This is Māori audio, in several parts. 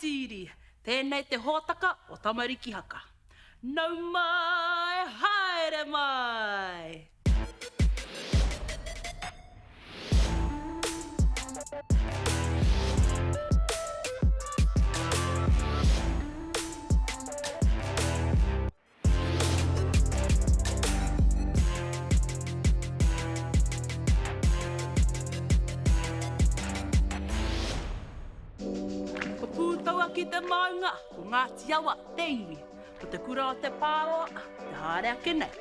tīri, tēnei te hōtaka o tamariki haka. Nau mai, haere mai! Pūtaua ki te maunga, ko ngā tiawa te iwi. Ko te kura o te pāroa, te haere ake nei.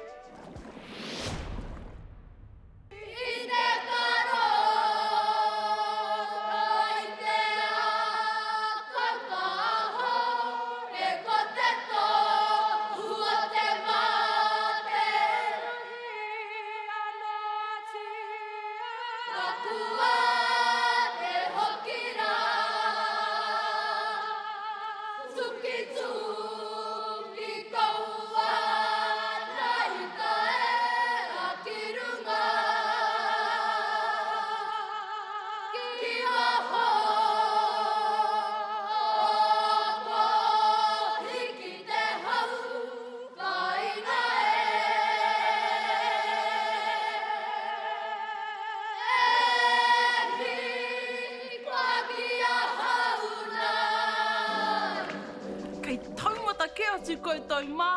Kei taumata ke atu koutou mā,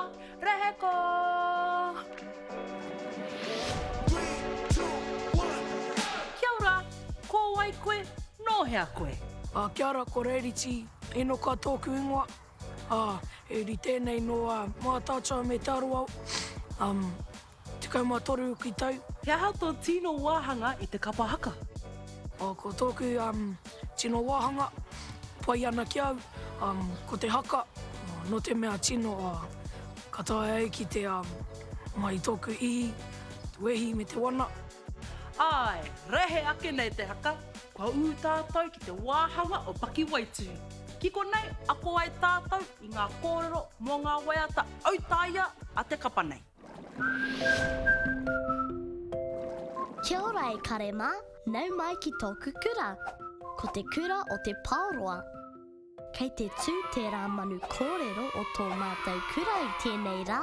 reheko! Kia ora, ko wai koe, no hea koe. Kia ora, ko Reiriti, e no ka tōku ingoa. E ri tēnei no mga tātou me tāru au. Tikau mā toru ki tau. He aha tō tino wāhanga i te kapa haka? Ko tōku tino wāhanga, pai ana ki au, ko te haka, no te mea tino katae ai ki te mai tōku ihi, wehi me te wana. Ai, rehe ake nei te haka, kua ū tātou ki te wāhanga o Pakiwaitu. Kiko nei, ako ai tātou i ngā kōrero mō ngā waiata autaia a te kapa nei. Kia ora e karema, nau mai ki tōku kura. Ko te kura o te Pāroa. Kei te tū te rā manu kōrero o tō mātou kura i tēnei rā,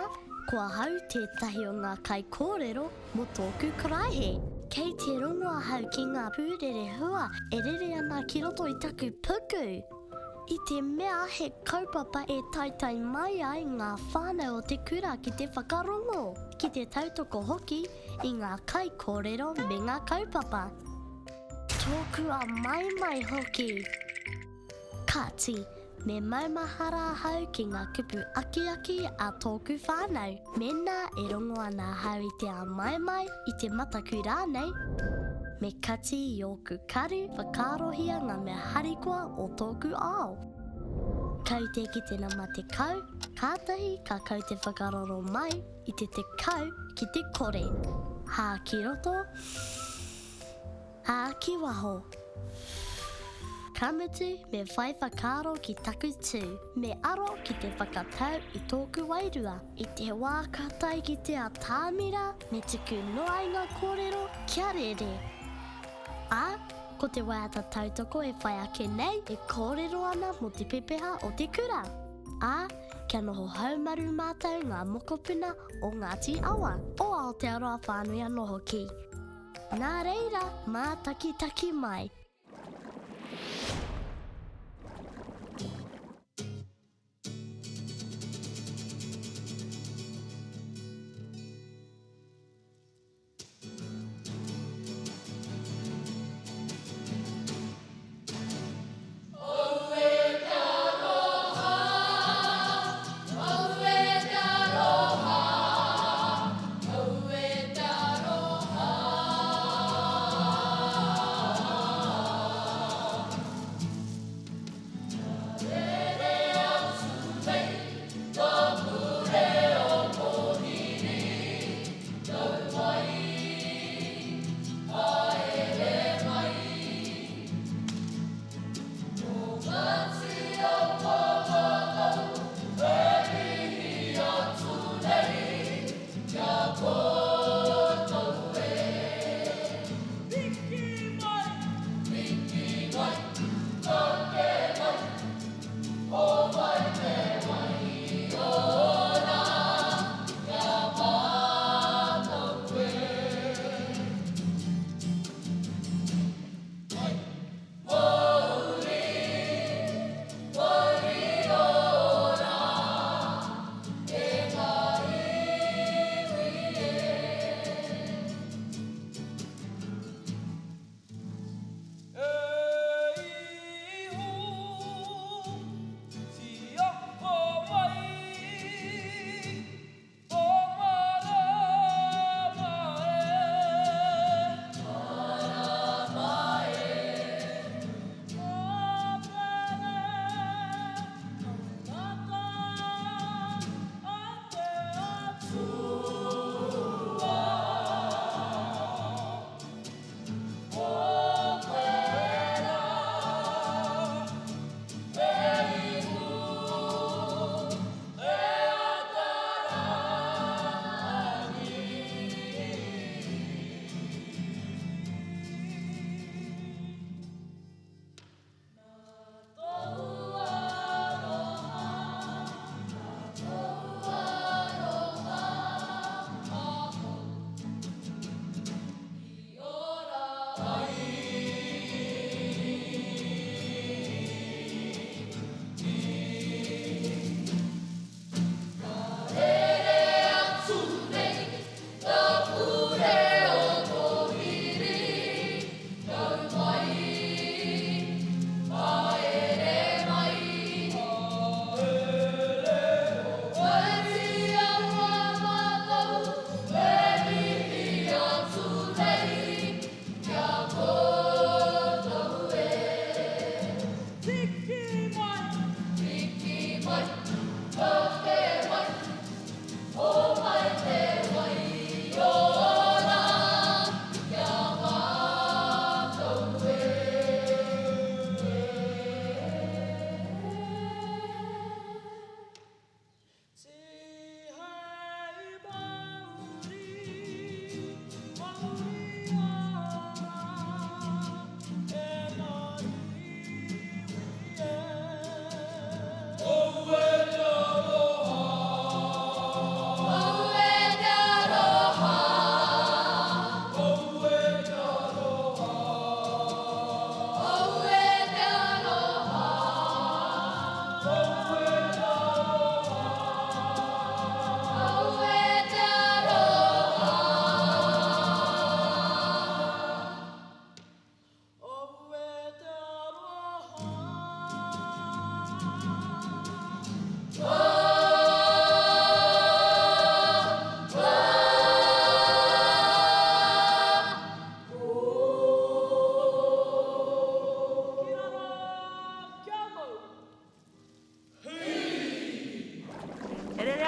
kua hau tētahi o ngā kai kōrero mo tōku karaihe. Kei te rongoa hau ki ngā pūrere hua e rere ana ki roto i taku puku. I te mea he kaupapa e taitai mai ai ngā whānau o te kura ki te whakarongo, ki te tautoko hoki i ngā kai kōrero me ngā kaupapa. Tōku a mai hoki. Kāti, me maumahara hau ki ngā kupu aki a tōku whānau. Mena e rongo ana hau i te a mai i te mataku rānei. Me kati i oku karu whakarohia ngā mea harikoa o tōku ao. Kau te ki te nama te kau, kātahi ka kau te whakaroro mai i te kau ki te kore. Hā ki roto, hā ki waho. Kamutu me whai whakaro ki taku tū, me aro ki te whakatau i tōku wairua. I te wākatai ki te atāmira, me tuku noa i ngā kōrero kia rere. Ko te waiata tautoko e whai ake nei e kōrero ana mo te pepeha o te kura. Kia noho haumaru mātou ngā mokopuna o Ngāti Awa, o Aotearoa whānui anoho ki. Nā reira, mā taki mai.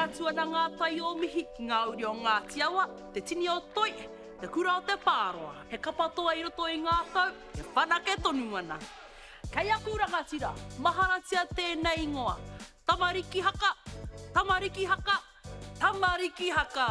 atua na ngā tai o mihi ki ngā uri o ngā tiawa, te tini o toi, te kura o te pāroa. He kapatoa i roto i ngā tau, he whanake tonu ana. Kei aku rangatira, maharatia tēnei ingoa. Tamariki haka, tamariki haka, tamariki haka.